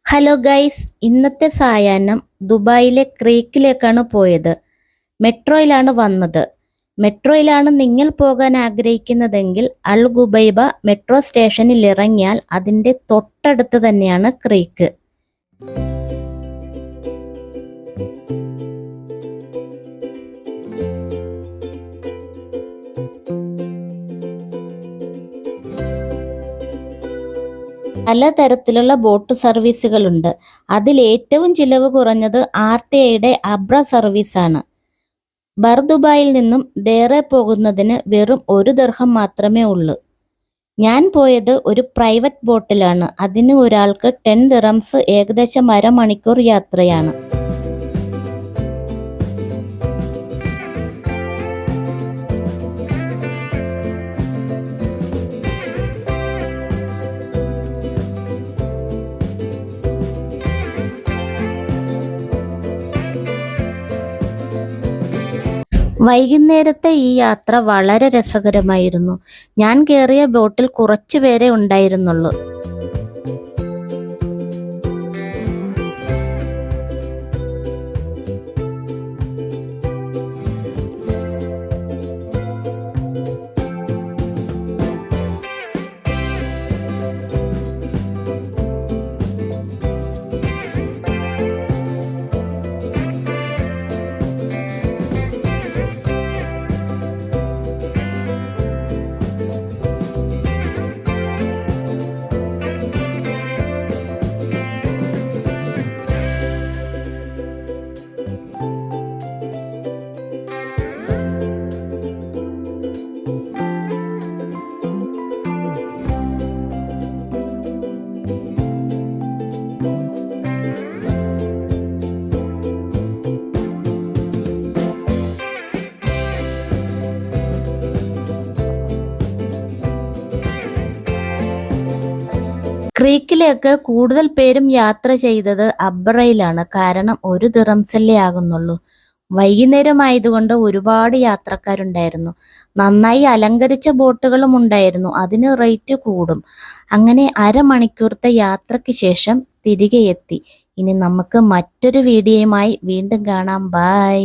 Hello guys, ഇന്നത്തെ സായാഹ്നം ദുബായിലെ ക്രീക്കിലേക്കാണ് പോയത്. മെട്രോയിലാണ് വന്നത്. മെട്രോയിലാണ് നിങ്ങൾ പോകാൻ ആഗ്രഹിക്കുന്നതെങ്കിൽ അൽ ഗുബൈബ മെട്രോ സ്റ്റേഷനിൽ ഇറങ്ങിയാൽ അതിൻ്റെ തൊട്ടടുത്ത് തന്നെയാണ് ക്രീക്ക്. പലതരത്തിലുള്ള ബോട്ട് സർവീസുകളുണ്ട്. അതിൽ ഏറ്റവും ചിലവ് കുറഞ്ഞത് RTIയുടെ അബ്ര സർവീസാണ്. ബർദുബായിൽ നിന്നും ദേറെ പോകുന്നതിന് വെറും 1 ദിർഹം മാത്രമേ ഉള്ളൂ. ഞാൻ പോയത് ഒരു പ്രൈവറ്റ് ബോട്ടിലാണ്. അതിന് ഒരാൾക്ക് 10 ദിർഹംസ്, ഏകദേശം അരമണിക്കൂർ യാത്രയാണ്. വൈകുന്നേരത്തെ ഈ യാത്ര വളരെ രസകരമായിരുന്നു. ഞാൻ കയറിയ ബോട്ടിൽ കുറച്ചു പേരെ ഉണ്ടായിരുന്നുള്ളൂ. ക്രീക്കിലേക്ക് കൂടുതൽ പേരും യാത്ര ചെയ്തത് അബ്രയിലാണ്. കാരണം 1 ദിർഹംസല്ലേ ആകുന്നുള്ളൂ. വൈകുന്നേരം ആയതുകൊണ്ട് ഒരുപാട് യാത്രക്കാരുണ്ടായിരുന്നു. നന്നായി അലങ്കരിച്ച ബോട്ടുകളും ഉണ്ടായിരുന്നു. അതിന് റേറ്റ് കൂടും. അങ്ങനെ അരമണിക്കൂറത്തെ യാത്രയ്ക്ക് ശേഷം തിരികെ എത്തി. ഇനി നമുക്ക് മറ്റൊരു വീഡിയോയുമായി വീണ്ടും കാണാം. ബൈ.